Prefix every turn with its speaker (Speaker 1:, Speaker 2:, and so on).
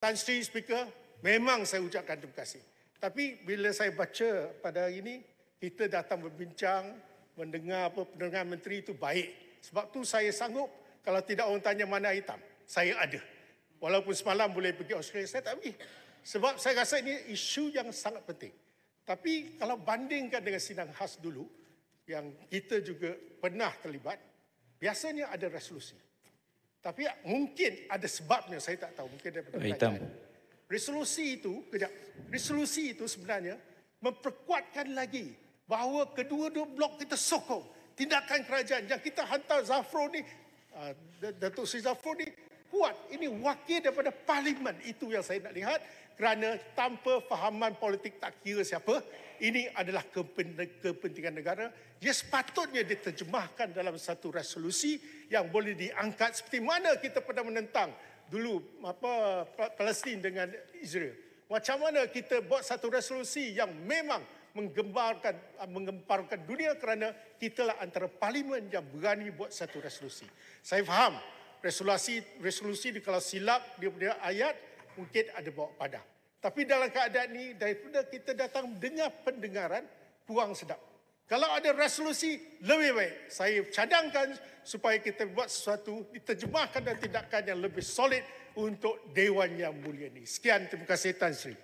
Speaker 1: Tan Sri Speaker, memang saya ucapkan terima kasih. Tapi bila saya baca pada hari ini, kita datang berbincang, mendengar apa pendengar menteri itu baik. Sebab tu saya sanggup, kalau tidak orang tanya mana hitam, saya ada. Walaupun semalam boleh pergi Australia, saya tak pergi. Sebab saya rasa ini isu yang sangat penting. Tapi kalau bandingkan dengan sidang khas dulu, yang kita juga pernah terlibat, biasanya ada resolusi. Tapi mungkin ada sebabnya, saya tak tahu. Mungkin daripada kerajaan. Resolusi itu sebenarnya memperkuatkan lagi bahawa kedua-dua blok kita sokong tindakan kerajaan yang kita hantar Zafrul ni, Datuk Seri Zafrul ni kuat. Ini wakil daripada parlimen. Itu yang saya nak lihat, kerana tanpa fahaman politik tak kira siapa, ini adalah kepentingan negara. Dia sepatutnya diterjemahkan dalam satu resolusi yang boleh diangkat seperti mana kita pernah menentang dulu Palestin dengan Israel. Macam mana kita buat satu resolusi yang memang menggemparkan dunia kerana kitalah antara parlimen yang berani buat satu resolusi. Saya faham resolusi ni kalau silap dia punya ayat mungkin ada bawa padah. Tapi dalam keadaan ini daripada kita datang dengar pendengaran kurang sedap. Kalau ada resolusi lebih baik. Saya cadangkan supaya kita buat sesuatu diterjemahkan dan tindakan yang lebih solid untuk Dewan Yang Mulia ini. Sekian, terima kasih Tan Sri.